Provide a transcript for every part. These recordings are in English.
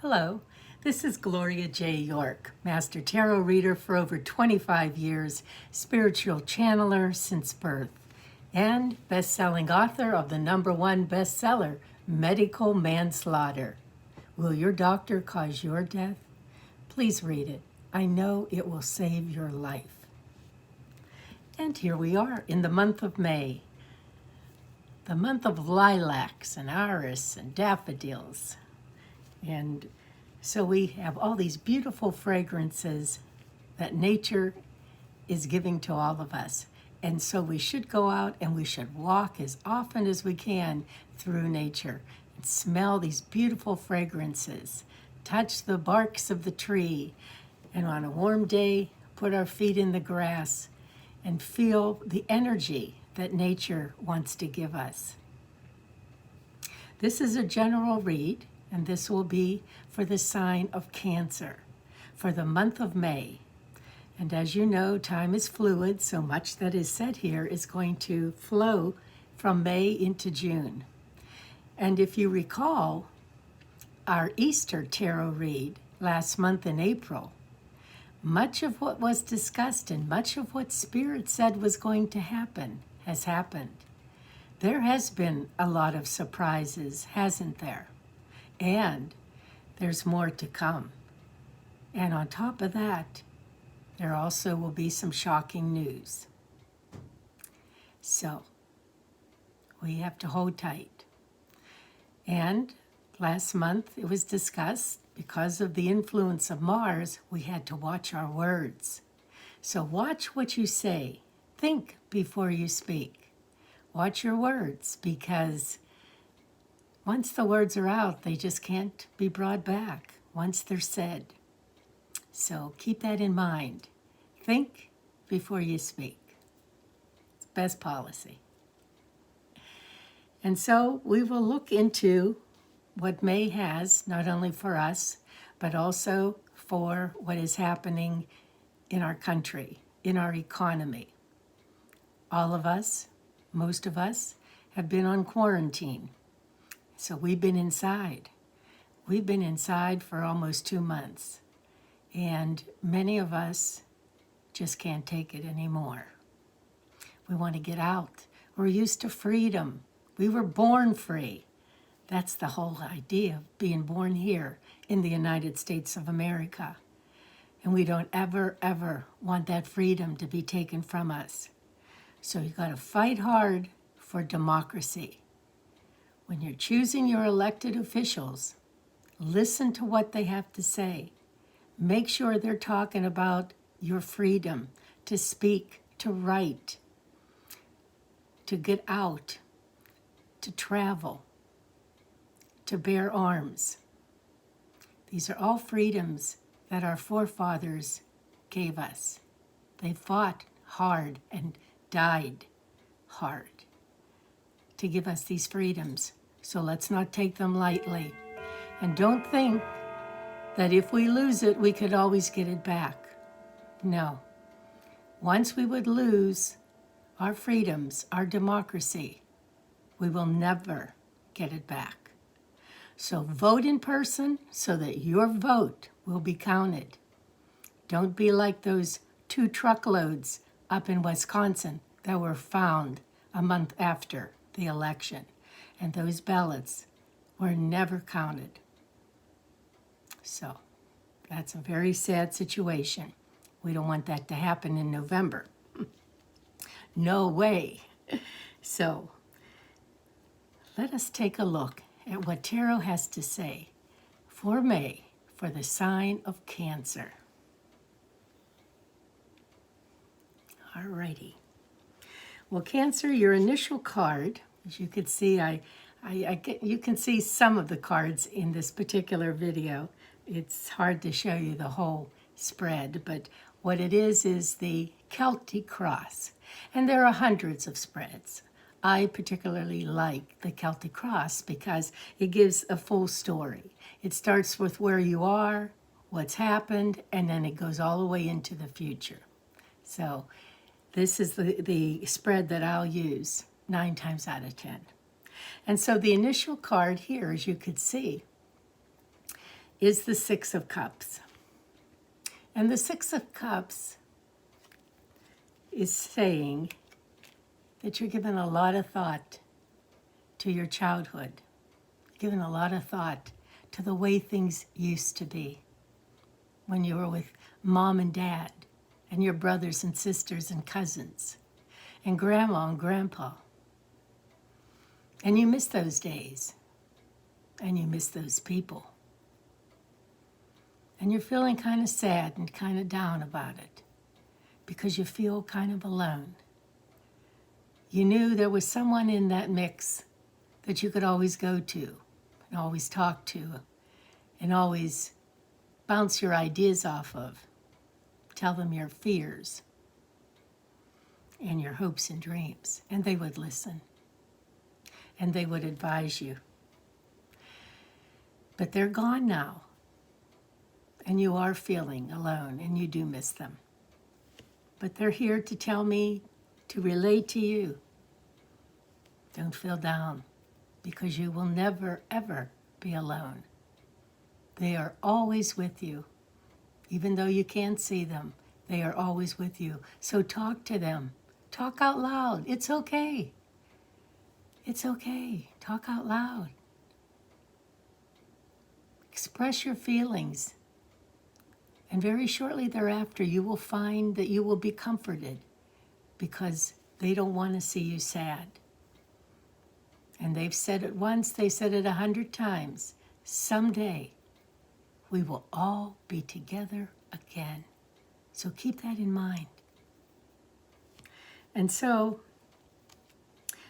Hello, this is Gloria J. York, Master Tarot Reader for over 25 years, spiritual channeler since birth, and best-selling author of the #1 bestseller, Medical Manslaughter. Will your doctor cause your death? Please read it. I know it will save your life. And here we are in the month of May, the month of lilacs and iris and daffodils. And so we have all these beautiful fragrances that nature is giving to all of us. And so we should go out and we should walk as often as we can through nature and smell these beautiful fragrances, touch the barks of the tree, and on a warm day, put our feet in the grass and feel the energy that nature wants to give us. This is a general read, and this will be for the sign of Cancer for the month of May. And as you know, time is fluid, so much that is said here is going to flow from May into June. And if you recall our Easter tarot read last month in April, much of what was discussed and much of what Spirit said was going to happen has happened. There has been a lot of surprises, hasn't there? And there's more to come. And on top of that, there also will be some shocking news. So, we have to hold tight. And last month it was discussed, because of the influence of Mars, we had to watch our words. So watch what you say. Think before you speak. Watch your words, because once the words are out, they just can't be brought back once they're said. So keep that in mind. Think before you speak. It's best policy. And so we will look into what May has, not only for us, but also for what is happening in our country, in our economy. All of us, most of us, have been on quarantine. So we've been inside. We've been inside for almost 2 months. And many of us just can't take it anymore. We want to get out. We're used to freedom. We were born free. That's the whole idea of being born here in the United States of America. And we don't ever, ever want that freedom to be taken from us. So you got to fight hard for democracy. When you're choosing your elected officials, listen to what they have to say. Make sure they're talking about your freedom to speak, to write, to get out, to travel, to bear arms. These are all freedoms that our forefathers gave us. They fought hard and died hard to give us these freedoms. So let's not take them lightly. And don't think that if we lose it, we could always get it back. No. Once we would lose our freedoms, our democracy, we will never get it back. So vote in person so that your vote will be counted. Don't be like those 2 truckloads up in Wisconsin that were found a month after the election, and those ballots were never counted. So that's a very sad situation. We don't want that to happen in November. No way. So let us take a look at what Tarot has to say for May for the sign of Cancer. Alrighty. Well, Cancer, your initial card, as you can see, you can see some of the cards in this particular video. It's hard to show you the whole spread, but what it is the Celtic Cross. And there are hundreds of spreads. I particularly like the Celtic Cross because it gives a full story. It starts with where you are, what's happened, and then it goes all the way into the future. So this is the spread that I'll use 9 times out of 10. And so the initial card here, as you could see, is the Six of Cups. And the Six of Cups is saying that you're giving a lot of thought to your childhood, giving a lot of thought to the way things used to be when you were with mom and dad and your brothers and sisters and cousins and grandma and grandpa. And you miss those days and you miss those people. And you're feeling kind of sad and kind of down about it because you feel kind of alone. You knew there was someone in that mix that you could always go to and always talk to and always bounce your ideas off of. Tell them your fears and your hopes and dreams, and they would listen and they would advise you. But they're gone now, and you are feeling alone, and you do miss them. But they're here to tell me, to relay to you, don't feel down, because you will never, ever be alone. They are always with you. Even though you can't see them, they are always with you. So talk to them. Talk out loud. It's okay. It's okay. Talk out loud. Express your feelings. And very shortly thereafter, you will find that you will be comforted because they don't want to see you sad. And they've said it once, they said it 100 times. Someday, we will all be together again. So keep that in mind. And so,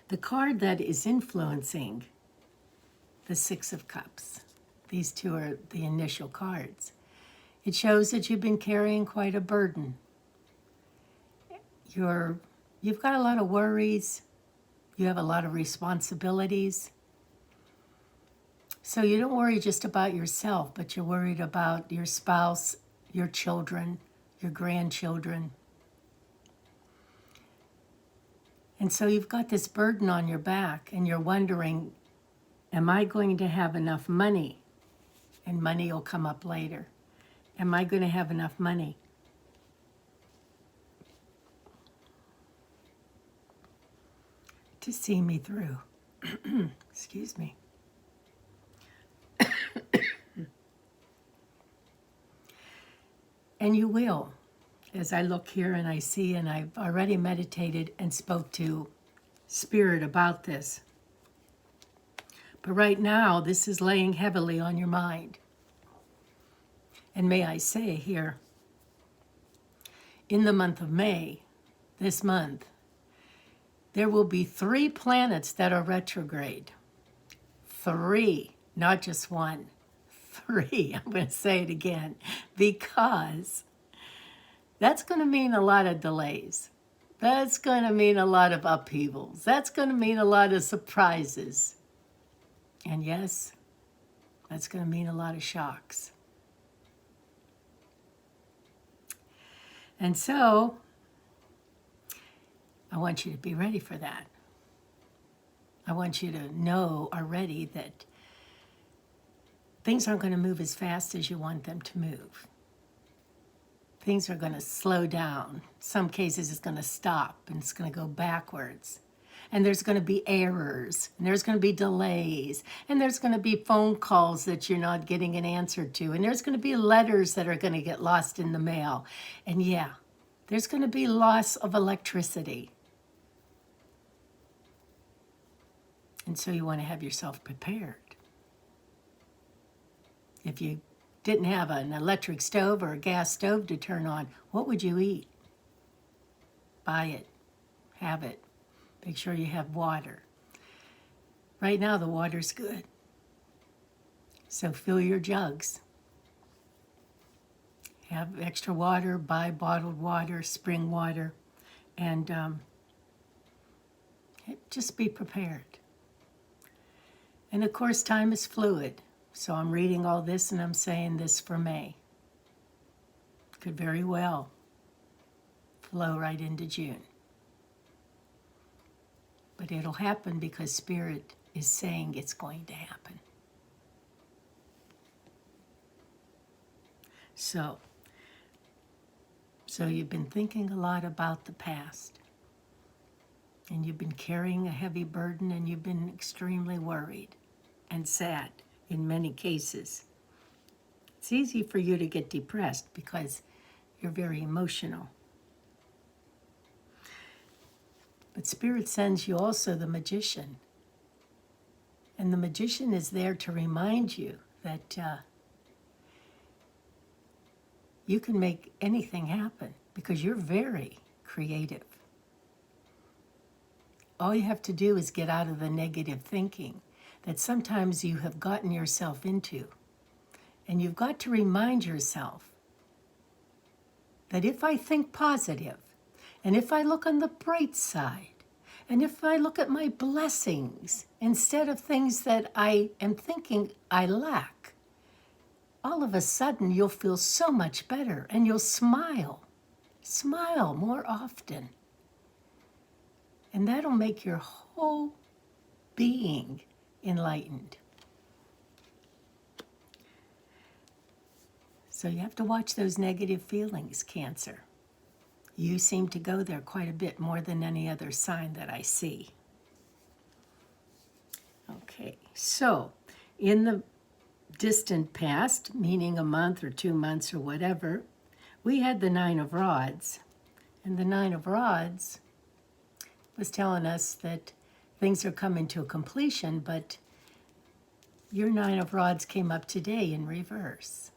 the card that is influencing the Six of Cups, these two are the initial cards. It shows that you've been carrying quite a burden. You've got a lot of worries. You have a lot of responsibilities. So you don't worry just about yourself, but you're worried about your spouse, your children, your grandchildren. And so you've got this burden on your back, and you're wondering, am I going to have enough money? And money will come up later. Am I going to have enough money? To see me through. Excuse me. And you will. As I look here and I see, and I've already meditated and spoke to Spirit about this. But right now, this is laying heavily on your mind. And may I say here, in the month of May, this month, there will be 3 planets that are retrograde. 3, not just 1. 3, I'm going to say it again, because that's going to mean a lot of delays. That's going to mean a lot of upheavals. That's going to mean a lot of surprises. And yes, that's going to mean a lot of shocks. And so, I want you to be ready for that. I want you to know already that things aren't going to move as fast as you want them to move. Things are going to slow down. Some cases it's going to stop and it's going to go backwards. And there's going to be errors, and there's going to be delays, and there's going to be phone calls that you're not getting an answer to, and there's going to be letters that are going to get lost in the mail. And yeah, there's going to be loss of electricity. And so you want to have yourself prepared. If you didn't have an electric stove or a gas stove to turn on, what would you eat? Buy it. Have it. Make sure you have water. Right now, the water's good. So fill your jugs. Have extra water, buy bottled water, spring water, and just be prepared. And of course, time is fluid. So I'm reading all this and I'm saying this for May. Could very well flow right into June. But it'll happen because Spirit is saying it's going to happen. So you've been thinking a lot about the past, and you've been carrying a heavy burden, and you've been extremely worried and sad in many cases. It's easy for you to get depressed because you're very emotional. But Spirit sends you also the magician. And the magician is there to remind you that you can make anything happen because you're very creative. All you have to do is get out of the negative thinking that sometimes you have gotten yourself into. And you've got to remind yourself that if I think positive, and if I look on the bright side, and if I look at my blessings instead of things that I am thinking I lack, all of a sudden you'll feel so much better and you'll smile. Smile more often. And that'll make your whole being enlightened. So you have to watch those negative feelings, Cancer. You seem to go there quite a bit more than any other sign that I see. Okay, so in the distant past, meaning a month or 2 months or whatever, we had the Nine of Rods. And the Nine of Rods was telling us that things are coming to a completion, but your Nine of Rods came up today in reverse.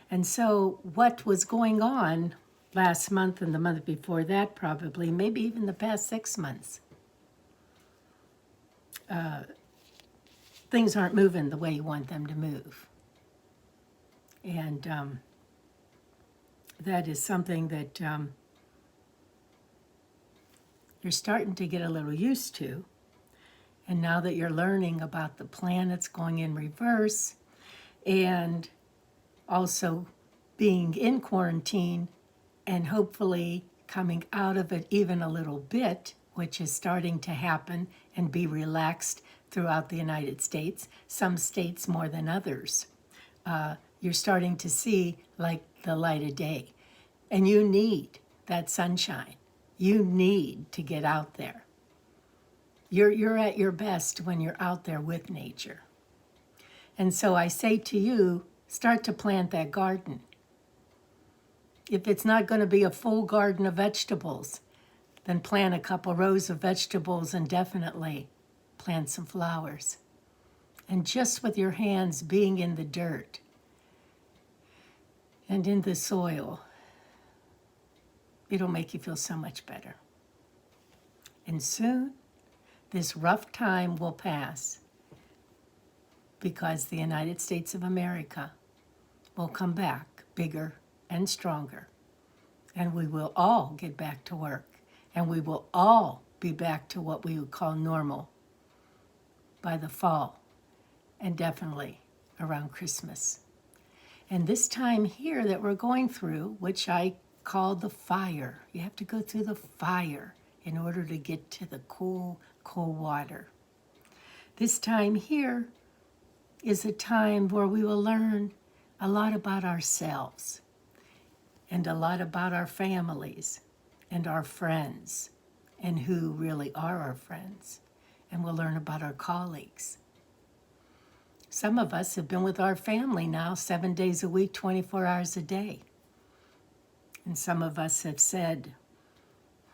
And so what was going on last month and the month before that, probably, maybe even the past 6 months, things aren't moving the way you want them to move. And that is something that you're starting to get a little used to. And now that you're learning about the planets going in reverse and also being in quarantine and hopefully coming out of it even a little bit, which is starting to happen and be relaxed throughout the United States, some states more than others. You're starting to see like the light of day. And you need that sunshine. You need to get out there. You're at your best when you're out there with nature. And so I say to you, start to plant that garden. If it's not going to be a full garden of vegetables, then plant a couple rows of vegetables and definitely plant some flowers. And just with your hands being in the dirt and in the soil, it'll make you feel so much better. And soon, this rough time will pass because the United States of America will come back bigger and stronger. And we will all get back to work. And we will all be back to what we would call normal by the fall, and definitely around Christmas. And this time here that we're going through, which I call the fire, you have to go through the fire in order to get to the cool, cool water. This time here is a time where we will learn a lot about ourselves and a lot about our families and our friends and who really are our friends. And we'll learn about our colleagues. Some of us have been with our family now 7 days a week, 24 hours a day. And some of us have said,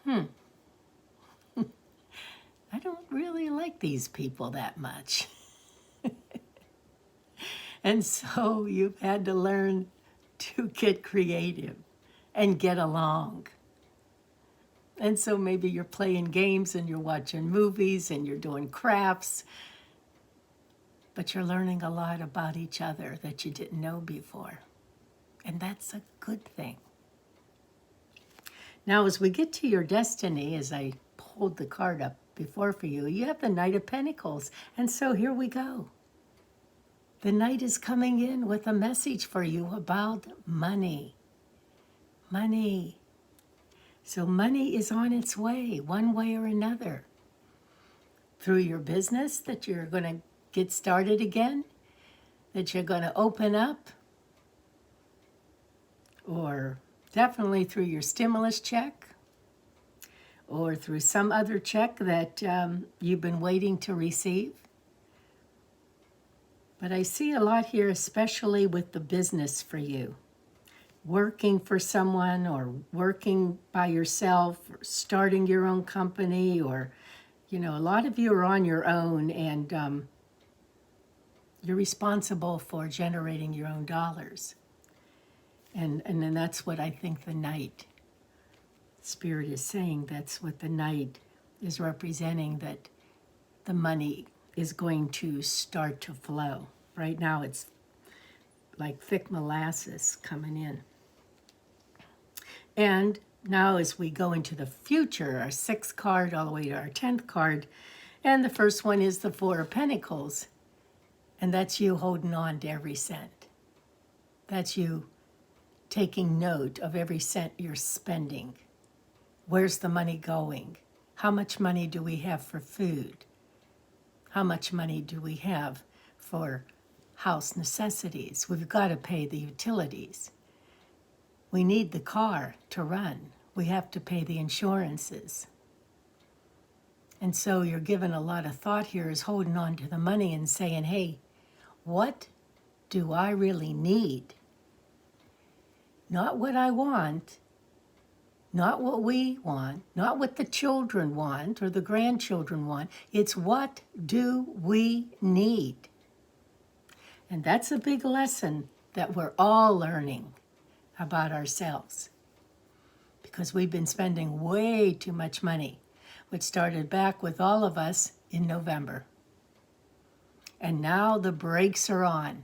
I don't really like these people that much. And so you've had to learn to get creative and get along. And so maybe you're playing games and you're watching movies and you're doing crafts, but you're learning a lot about each other that you didn't know before. And that's a good thing. Now, as we get to your destiny, as I pulled the card up before for you, you have the Knight of Pentacles. And so here we go. The Knight is coming in with a message for you about money. Money. So money is on its way, one way or another. Through your business that you're going to get started again, that you're going to open up, or definitely through your stimulus check, or through some other check that you've been waiting to receive. But I see a lot here, especially with the business for you. Working for someone, or working by yourself, or starting your own company, or, a lot of you are on your own, and you're responsible for generating your own dollars. And then that's what I think the Knight Spirit is saying. That's what the Knight is representing, that the money is going to start to flow. Right now it's like thick molasses coming in. And now as we go into the future, our 6th card all the way to our 10th card, and the first one is the 4 of Pentacles. And that's you holding on to every cent. That's you taking note of every cent you're spending. Where's the money going? How much money do we have for food? How much money do we have for house necessities? We've got to pay the utilities. We need the car to run. We have to pay the insurances. And so you're given a lot of thought here, is holding on to the money and saying, hey, what do I really need? Not what I want, not what we want, not what the children want or the grandchildren want. It's what do we need? And that's a big lesson that we're all learning about ourselves, because we've been spending way too much money, which started back with all of us in November. And now the brakes are on.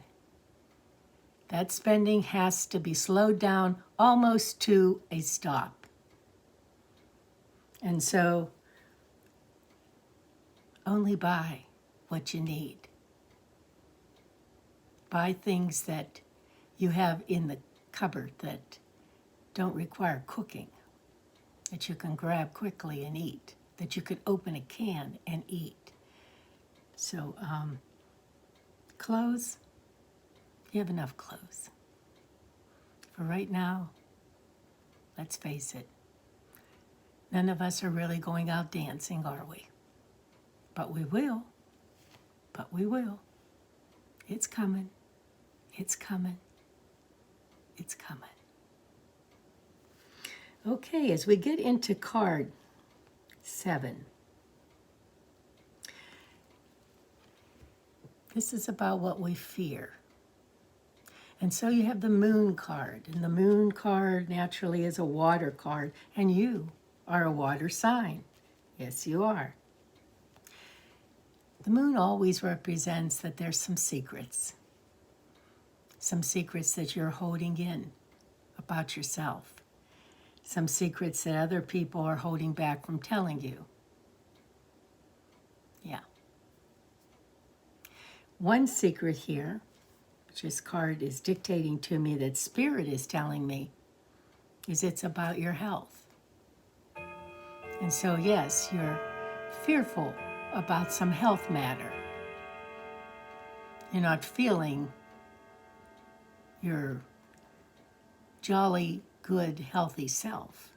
That spending has to be slowed down almost to a stop. And so only buy what you need. Buy things that you have in the cupboard that don't require cooking, that you can grab quickly and eat, that you could open a can and eat. So clothes, you have enough clothes. For right now, let's face it, none of us are really going out dancing, are we? But we will. But we will. It's coming. It's coming. It's coming. Okay, as we get into card 7, this is about what we fear. And so you have the Moon card, and the Moon card naturally is a water card, and you are a water sign. Yes, you are. The Moon always represents that there's some secrets that you're holding in about yourself, some secrets that other people are holding back from telling you. Yeah. One secret here, which this card is dictating to me, that Spirit is telling me, is it's about your health. And so, yes, you're fearful about some health matter. You're not feeling your jolly, good, healthy self.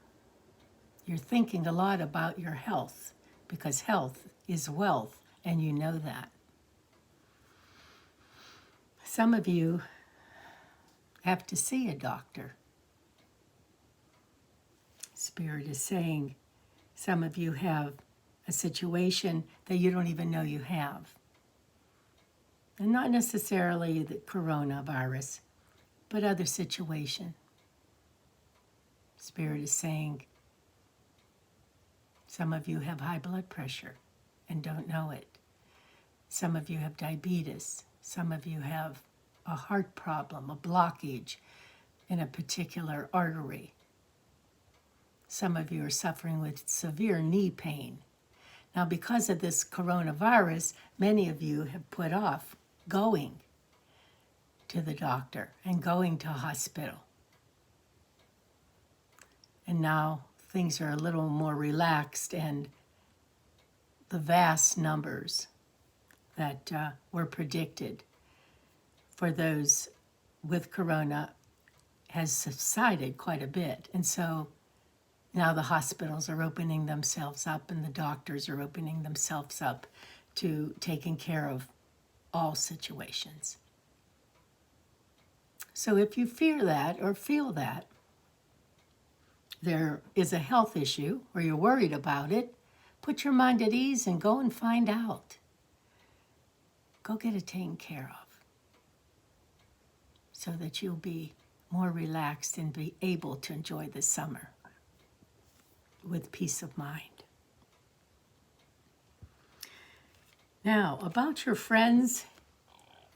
You're thinking a lot about your health, because health is wealth, and you know that. Some of you have to see a doctor. Spirit is saying some of you have a situation that you don't even know you have. And not necessarily the coronavirus, but other situation. Spirit is saying some of you have high blood pressure and don't know it. Some of you have diabetes. Some of you have a heart problem, a blockage in a particular artery. Some of you are suffering with severe knee pain. Now, because of this coronavirus, many of you have put off going to the doctor and going to hospital. And now things are a little more relaxed, and the vast numbers that were predicted for those with corona has subsided quite a bit. And so now the hospitals are opening themselves up and the doctors are opening themselves up to taking care of all situations. So if you fear that or feel that there is a health issue or you're worried about it, put your mind at ease and go and find out. Go get it taken care of so that you'll be more relaxed and be able to enjoy the summer with peace of mind. Now, about your friends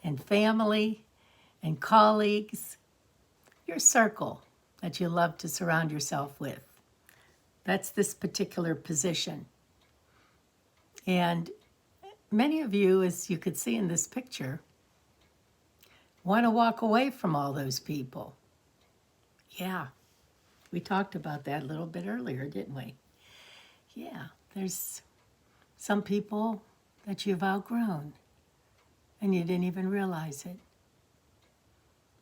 and family and colleagues, your circle that you love to surround yourself with. That's this particular position. And many of you, as you could see in this picture, want to walk away from all those people. Yeah, we talked about that a little bit earlier, didn't we? Yeah, there's some people that you've outgrown and you didn't even realize it.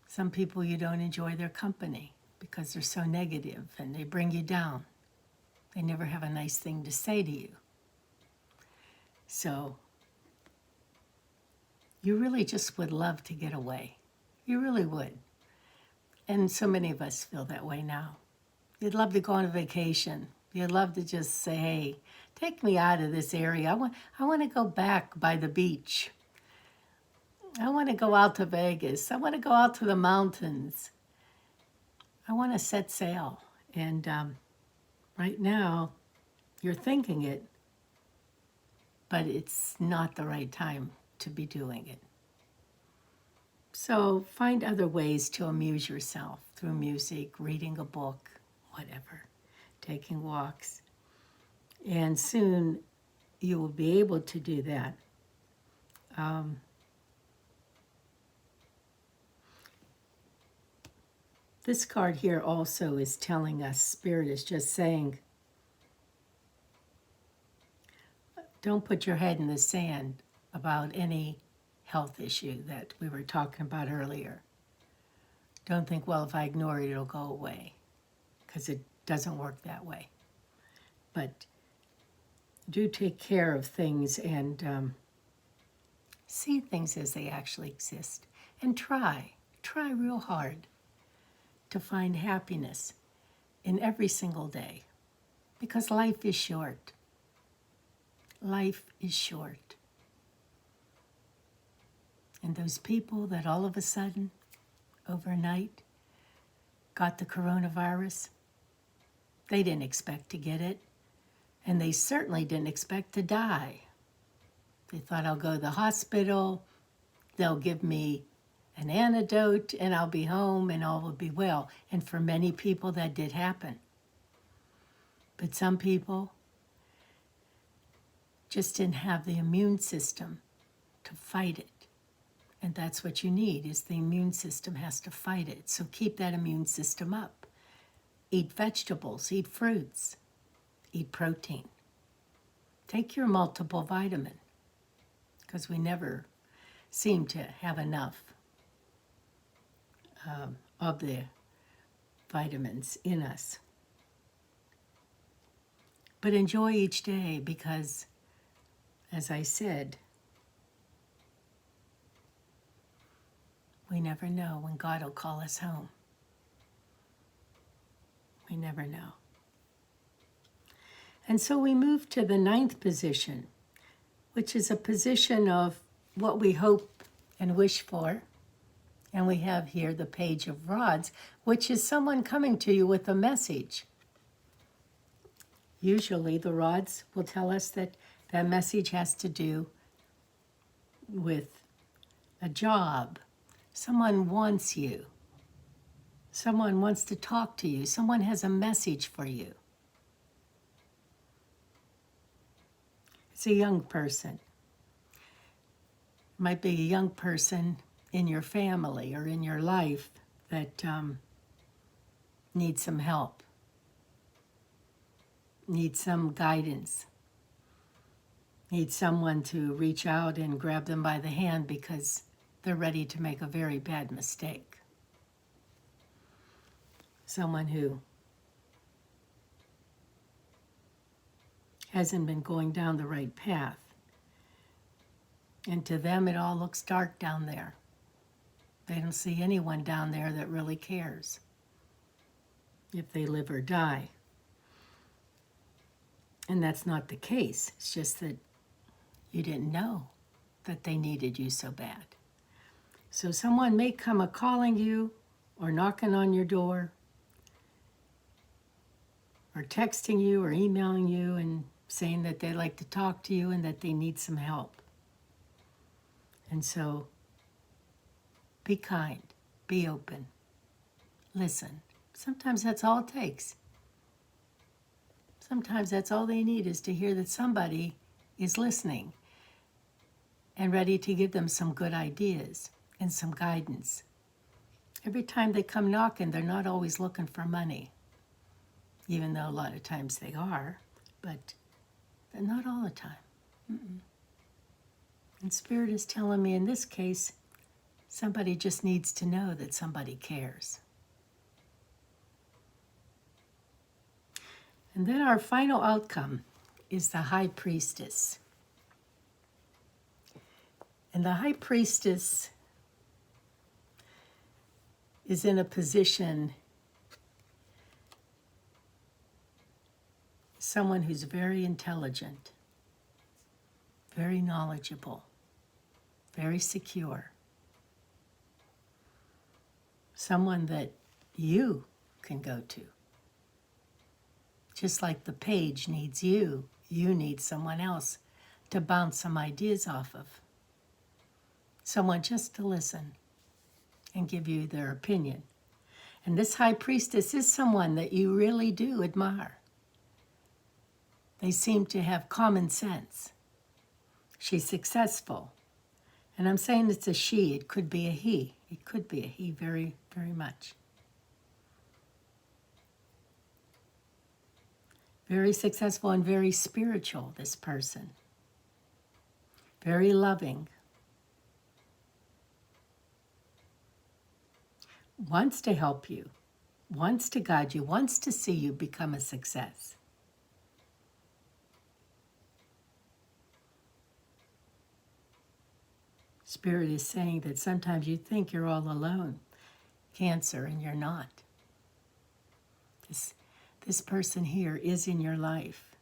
Some people you don't enjoy their company because they're so negative and they bring you down. They never have a nice thing to say to you. So you really just would love to get away. You really would. And so many of us feel that way now. You'd love to go on a vacation. You'd love to just say, hey, take me out of this area. I want to go back by the beach. I want to go out to Vegas. I want to go out to the mountains. I want to set sail. And right now, you're thinking it, but it's not the right time to be doing it. So find other ways to amuse yourself through music, reading a book, whatever, taking walks. And soon you will be able to do that. This card here also is telling us, Spirit is just saying, don't put your head in the sand about any health issue that we were talking about earlier. Don't think, well, if I ignore it, it'll go away, because it doesn't work that way. But do take care of things and see things as they actually exist. And try real hard to find happiness in every single day, because life is short. Life is short. And those people that all of a sudden, overnight, got the coronavirus, they didn't expect to get it, and they certainly didn't expect to die. They thought, I'll go to the hospital, they'll give me an antidote, and I'll be home, and all will be well. And for many people, that did happen. But some people just didn't have the immune system to fight it. And that's what you need, is the immune system has to fight it. So keep that immune system up. Eat vegetables, eat fruits, eat protein. Take your multiple vitamin, because we never seem to have enough of the vitamins in us. But enjoy each day, because, as I said, we never know when God will call us home. We never know. And so we move to the 9th position, which is a position of what we hope and wish for. And we have here the Page of Rods, which is someone coming to you with a message. Usually the rods will tell us that that message has to do with a job. Someone wants you. Someone wants to talk to you. Someone has a message for you. It's a young person. Might be a young person in your family or in your life that needs some help, needs some guidance, needs someone to reach out and grab them by the hand because they're ready to make a very bad mistake. someone who hasn't been going down the right path. And to them, it all looks dark down there. They don't see anyone down there that really cares if they live or die. And that's not the case. It's just that you didn't know that they needed you so bad. So someone may come a-calling you or knocking on your door or texting you or emailing you and saying that they'd like to talk to you and that they need some help. And so be kind, be open, listen. Sometimes that's all it takes. Sometimes that's all they need is to hear that somebody is listening and ready to give them some good ideas and some guidance. Every time they come knocking, they're not always looking for money, even though a lot of times they are, but they're not all the time. And Spirit is telling me in this case, somebody just needs to know that somebody cares. And then our final outcome is the High Priestess. And the High Priestess is in a position, someone who's very intelligent, very knowledgeable, very secure. Someone that you can go to. Just like the page needs you, you need someone else to bounce some ideas off of. Someone just to listen and give you their opinion. And this High Priestess is someone that you really do admire. They seem to have common sense. She's successful. And I'm saying it's a she, it could be a he. It could be a he very, very much. Very successful and very spiritual, this person. Very loving. Wants to help you. Wants to guide you. Wants to see you become a success. Spirit is saying that sometimes you think you're all alone, Cancer, and you're not. This person here is in your life.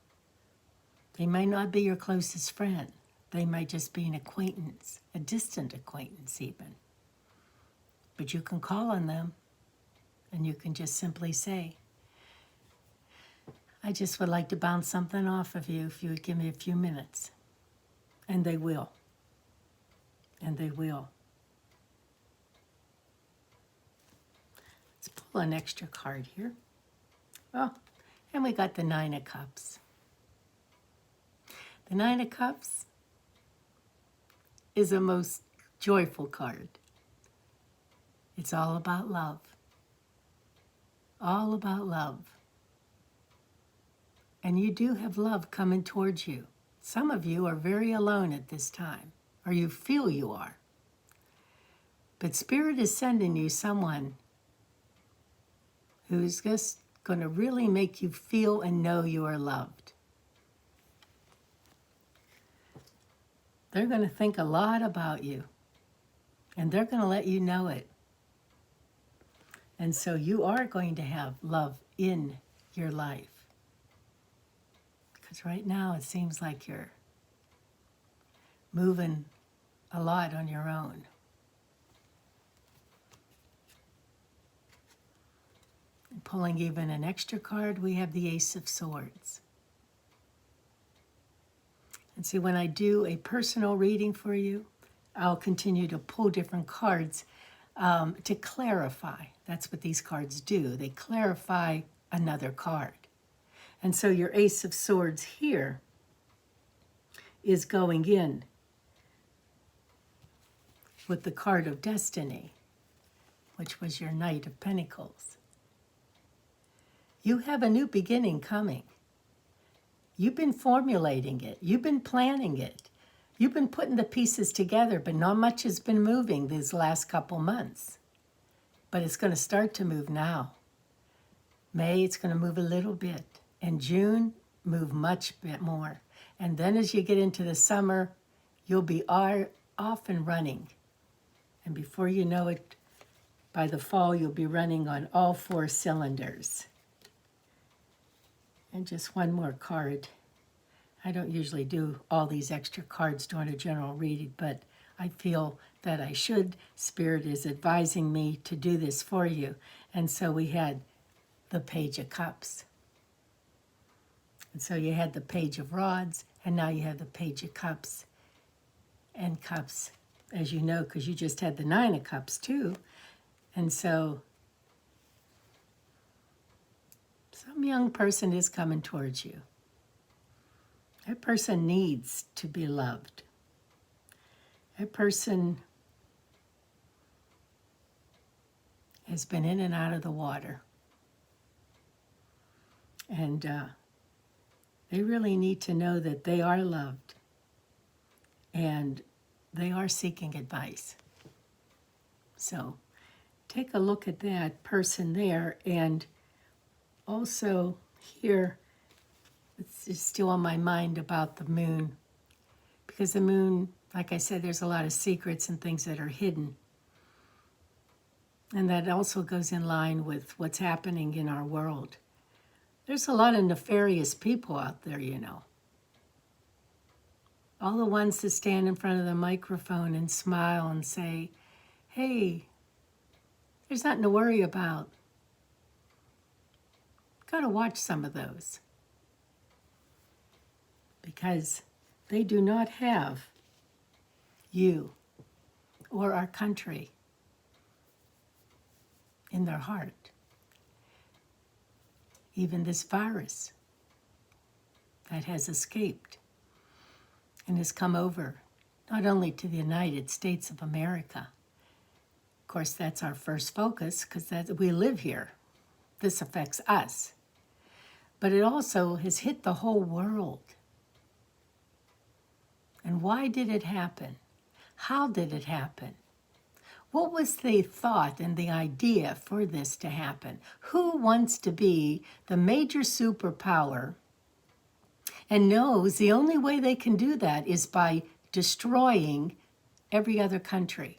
They may not be your closest friend. They might just be an acquaintance, a distant acquaintance even. But you can call on them and you can just simply say, I just would like to bounce something off of you if you would give me a few minutes. And they will. And they will. Let's pull an extra card here. Oh, and we got the Nine of Cups. The Nine of Cups is a most joyful card. It's all about love. All about love. And you do have love coming towards you. Some of you are very alone at this time, or you feel you are. But Spirit is sending you someone who's just going to really make you feel and know you are loved. They're going to think a lot about you, and they're going to let you know it. And so you are going to have love in your life. Because right now it seems like you're moving a lot on your own. And pulling even an extra card, we have the Ace of Swords. And see, when I do a personal reading for you, I'll continue to pull different cards to clarify. That's what these cards do. They clarify another card. And so your Ace of Swords here is going in with the card of Destiny, which was your Knight of Pentacles. You have a new beginning coming. You've been formulating it. You've been planning it. You've been putting the pieces together, but not much has been moving these last couple months. But it's going to start to move now. May, it's going to move a little bit. And June, move much bit more. And then as you get into the summer, you'll be off and running. And before you know it, by the fall, you'll be running on all 4 cylinders. And just one more card. I don't usually do all these extra cards during a general reading, but I feel that I should. Spirit is advising me to do this for you. And so we had the Page of Cups. And so you had the Page of Rods, and now you have the Page of Cups. And Cups, as you know, because you just had the 9 of Cups too. And so some young person is coming towards you. That person needs to be loved. That person has been in and out of the water. And they really need to know that they are loved and they are seeking advice. So take a look at that person there. And also here, it's still on my mind about the moon. Because the moon, like I said, there's a lot of secrets and things that are hidden. And that also goes in line with what's happening in our world. There's a lot of nefarious people out there, you know. All the ones that stand in front of the microphone and smile and say, hey, there's nothing to worry about. Gotta watch some of those. Because they do not have you or our country in their heart. Even this virus that has escaped and has come over, not only to the United States of America. Of course, that's our first focus because we live here. This affects us. But it also has hit the whole world. And why did it happen? How did it happen? What was the thought and the idea for this to happen? Who wants to be the major superpower and knows the only way they can do that is by destroying every other country,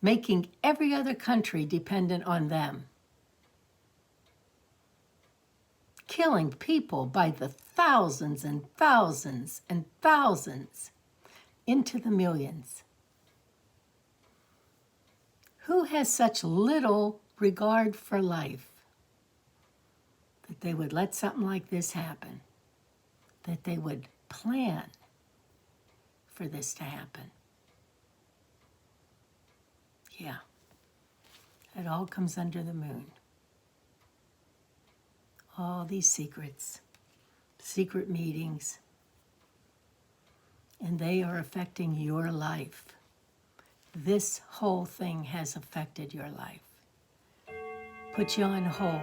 making every other country dependent on them, killing people by the thousands and thousands and thousands into the millions? Who has such little regard for life that they would let something like this happen, that they would plan for this to happen? Yeah, it all comes under the moon. All these secrets, secret meetings, and they are affecting your life. This whole thing has affected your life. Put you on hold,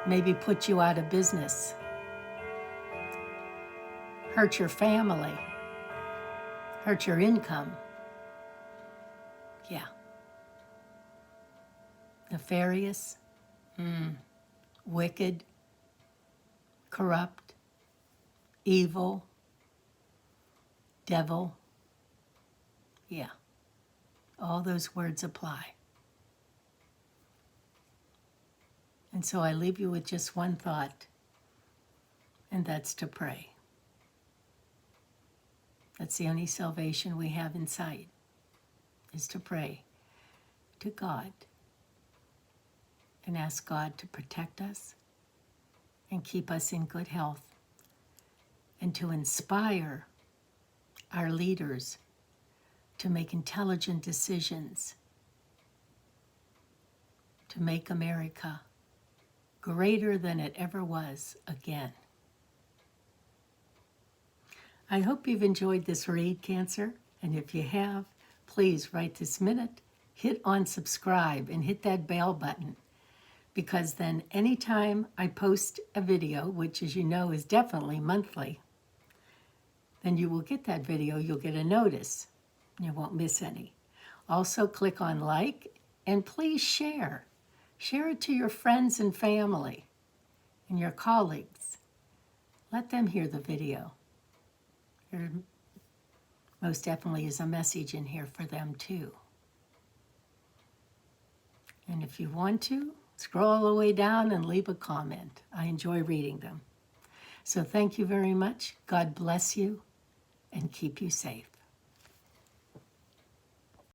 maybe put you out of business, hurt your family, hurt your income. Yeah. Nefarious, wicked, corrupt, evil, devil. Yeah. All those words apply. And so I leave you with just one thought, and that's to pray. That's the only salvation we have in sight, is to pray to God and ask God to protect us and keep us in good health, and to inspire our leaders to make intelligent decisions, to make America greater than it ever was again. I hope you've enjoyed this read, Cancer, and if you have, please right this minute, hit on subscribe and hit that bell button, because then anytime I post a video, which as you know is definitely monthly, then you will get that video, you'll get a notice. You won't miss any. Also, click on like, and please share. Share it to your friends and family. and your colleagues. Let them hear the video. There most definitely is a message in here for them too. And if you want to, scroll all the way down and leave a comment. I enjoy reading them. So thank you very much. God bless you and keep you safe.